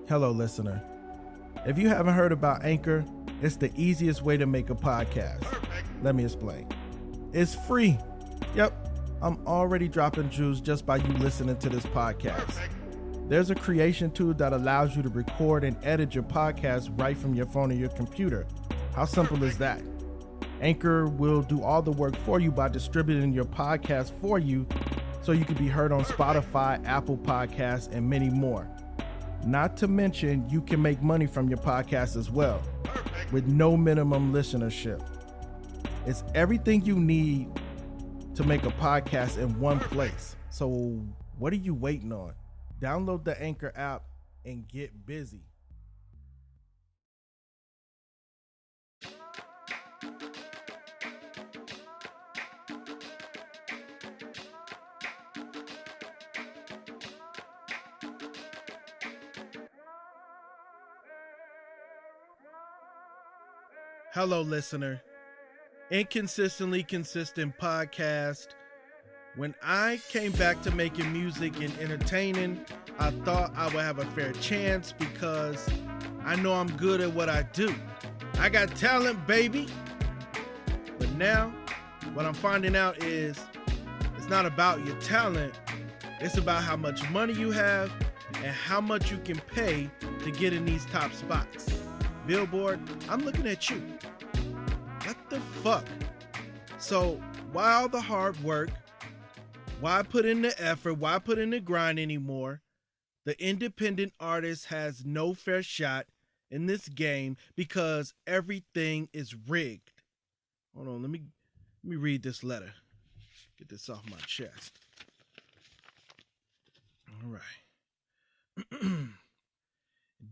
Hello, listener. If you haven't heard about Anchor, it's the easiest way to make a podcast. Let me explain. It's free. Yep, I'm already dropping jewels just by you listening to this podcast. There's a creation tool that allows you to record and edit your podcast right from your phone or your computer. How simple is that? Anchor will do all the work for you by distributing your podcast for you so you can be heard on Spotify, Apple Podcasts, and many more. Not to mention, you can make money from your podcast as well with no minimum listenership. It's everything you need to make a podcast in one place. So what are you waiting on? Download the Anchor app and get busy. Hello, listener. Inconsistently Consistent podcast. When I came back to making music and entertaining, I thought I would have a fair chance because I know I'm good at what I do. I got talent, baby. But now, what I'm finding out is it's not about your talent. It's about how much money you have and how much you can pay to get in these top spots. Billboard, I'm looking at you. What the fuck? So why all the hard work? Why put in the effort? Why put in the grind anymore? The independent artist has no fair shot in this game because everything is rigged. Hold on, let me read this letter. Get this off my chest. All right.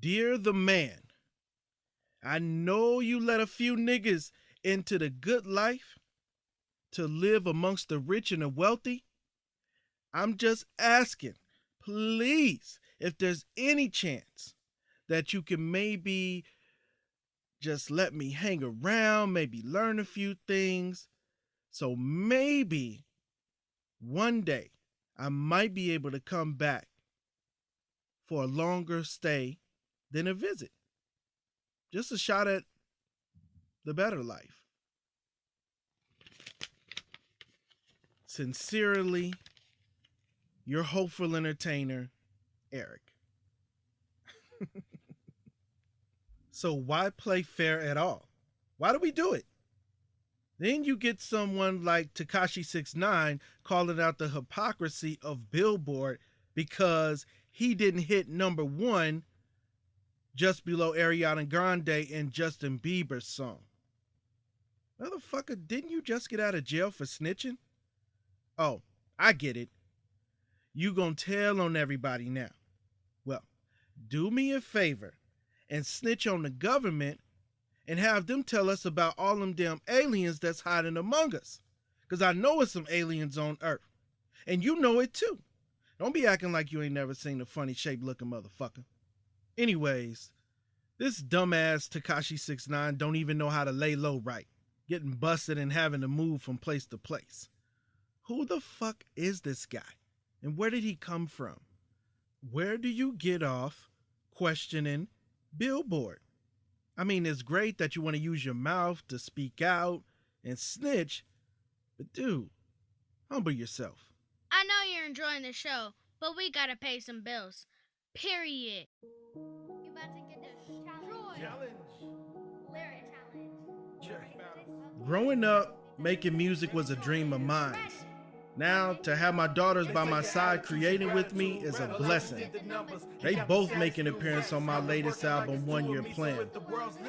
Dear the man, I know you let a few niggas into the good life to live amongst the rich and the wealthy. I'm just asking, please, if there's any chance that you can maybe just let me hang around, maybe learn a few things. So maybe one day I might be able to come back for a longer stay than a visit. Just a shot at the better life. Sincerely, your hopeful entertainer, Eric. So why play fair at all? Why do we do it? Then you get someone like Tekashi 6ix9ine calling out the hypocrisy of Billboard because he didn't hit number one just below Ariana Grande and Justin Bieber's song. Motherfucker, didn't you just get out of jail for snitching? Oh, I get it. You gonna tell on everybody now. Well, do me a favor and snitch on the government and have them tell us about all them damn aliens that's hiding among us. Because I know it's some aliens on Earth. And you know it too. Don't be acting like you ain't never seen a funny shaped looking motherfucker. Anyways, this dumbass Tekashi 6ix9ine don't even know how to lay low right, getting busted and having to move from place to place. Who the fuck is this guy? And where did he come from? Where do you get off questioning Billboard? I mean, it's great that you want to use your mouth to speak out and snitch, but dude, humble yourself. I know you're enjoying the show, but we gotta pay some bills. Period. You about to get the challenge. Lyric challenge. Growing up, making music was a dream of mine. Now, to have my daughters by my side creating with me is a blessing. They both make an appearance on my latest album, 1 Year Plan.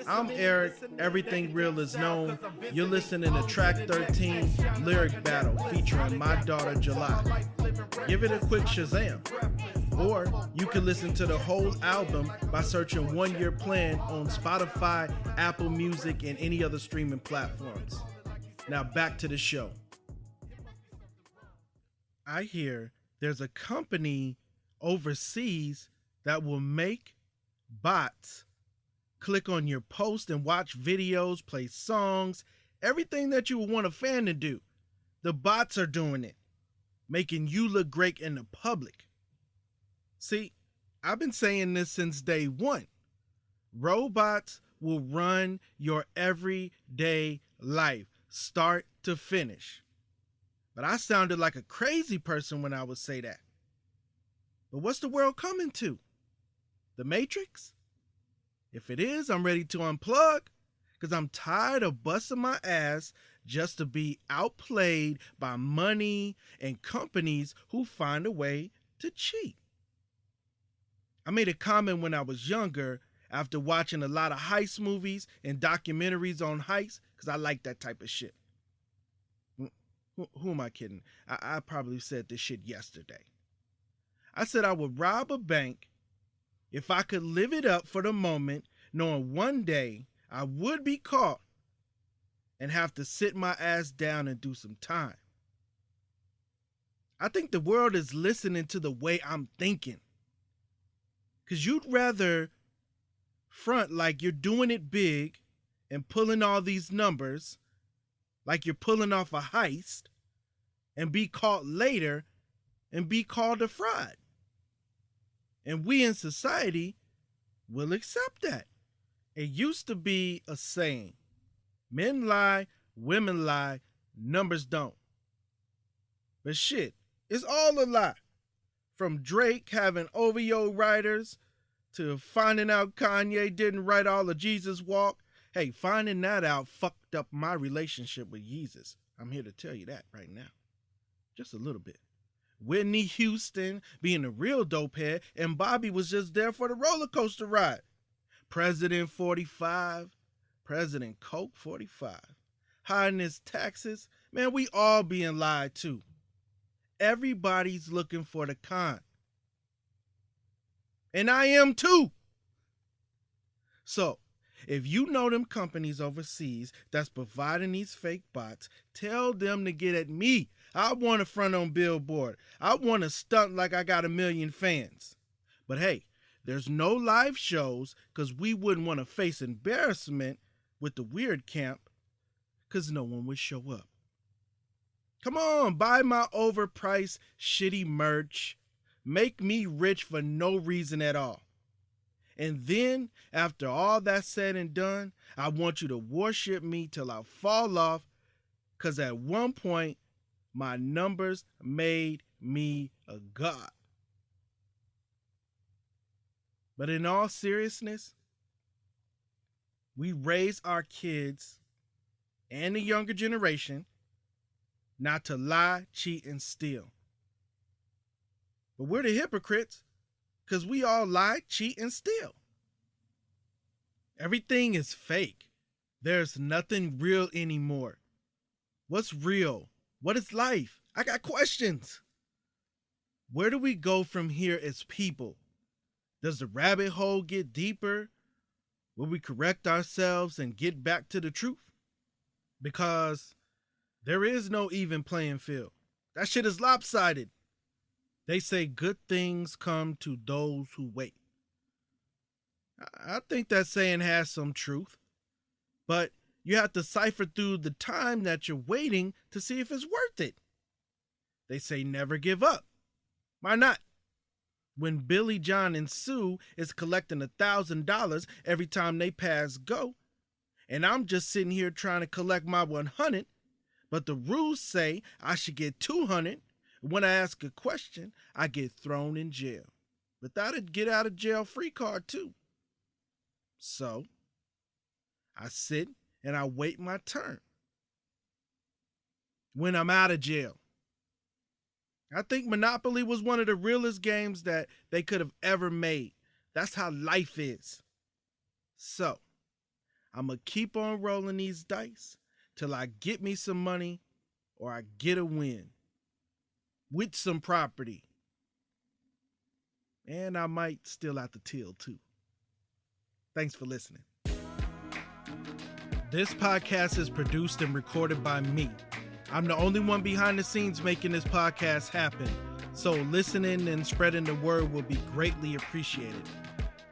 I'm Eric, Everything Real is Known. You're listening to track 13, Lyric Battle, featuring my daughter, July. Give it a quick Shazam. Or you can listen to the whole album by searching 1 Year Plan on Spotify, Apple Music, and any other streaming platforms. Now back to the show. I hear there's a company overseas that will make bots click on your post and watch videos, play songs, everything that you would want a fan to do. The bots are doing it, making you look great in the public. See, I've been saying this since day one. Robots will run your everyday life, start to finish. But I sounded like a crazy person when I would say that. But what's the world coming to? The Matrix? If it is, I'm ready to unplug, because I'm tired of busting my ass just to be outplayed by money and companies who find a way to cheat. I made a comment when I was younger after watching a lot of heist movies and documentaries on heists, because I like that type of shit. Who am I kidding? I probably said this shit yesterday. I said I would rob a bank if I could live it up for the moment, knowing one day I would be caught and have to sit my ass down and do some time. I think the world is listening to the way I'm thinking. Because you'd rather front like you're doing it big and pulling all these numbers, like you're pulling off a heist, and be caught later and be called a fraud. And we in society will accept that. It used to be a saying, men lie, women lie, numbers don't. But shit, it's all a lie. From Drake having OVO writers to finding out Kanye didn't write all of Jesus Walk. Hey, finding that out fucked up my relationship with Jesus. I'm here to tell you that right now. Just a little bit. Whitney Houston being a real dopehead, and Bobby was just there for the roller coaster ride. President 45, President Coke 45. Hiding his taxes. Man, we all being lied to. Everybody's looking for the con. And I am too. So, if you know them companies overseas that's providing these fake bots, tell them to get at me. I want to front on billboard. I want to stunt like I got 1 million fans. But hey, there's no live shows because we wouldn't want to face embarrassment with the weird camp because no one would show up. Come on, buy my overpriced, shitty merch. Make me rich for no reason at all. And then, after all that's said and done, I want you to worship me till I fall off, because at one point, my numbers made me a god. But in all seriousness, we raise our kids and the younger generation not to lie, cheat, and steal. But we're the hypocrites because we all lie, cheat, and steal. Everything is fake. There's nothing real anymore. What's real? What is life? I got questions. Where do we go from here as people? Does the rabbit hole get deeper? Will we correct ourselves and get back to the truth? Because there is no even playing field. That shit is lopsided. They say good things come to those who wait. I think that saying has some truth, but you have to cipher through the time that you're waiting to see if it's worth it. They say never give up. Why not? When Billy, John, and Sue is collecting $1,000 every time they pass go, and I'm just sitting here trying to collect my 100, but the rules say I should get 200. When I ask a question, I get thrown in jail. Without a get out of jail free card too. So, I sit and I wait my turn. When I'm out of jail. I think Monopoly was one of the realest games that they could have ever made. That's how life is. So, I'm going to keep on rolling these dice till I get me some money or I get a win. With some property. And I might steal out the till too. Thanks for listening. This podcast is produced and recorded by me. I'm the only one behind the scenes making this podcast happen. So listening and spreading the word will be greatly appreciated.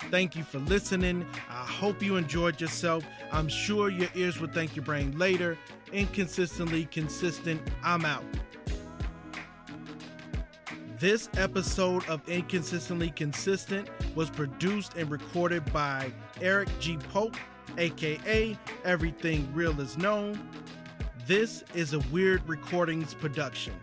Thank you for listening. I hope you enjoyed yourself. I'm sure your ears will thank your brain later. Inconsistently consistent. I'm out. This episode of Inconsistently Consistent was produced and recorded by Eric G. Pope, aka Everything Real Is Known. This is a Weird Recordings production.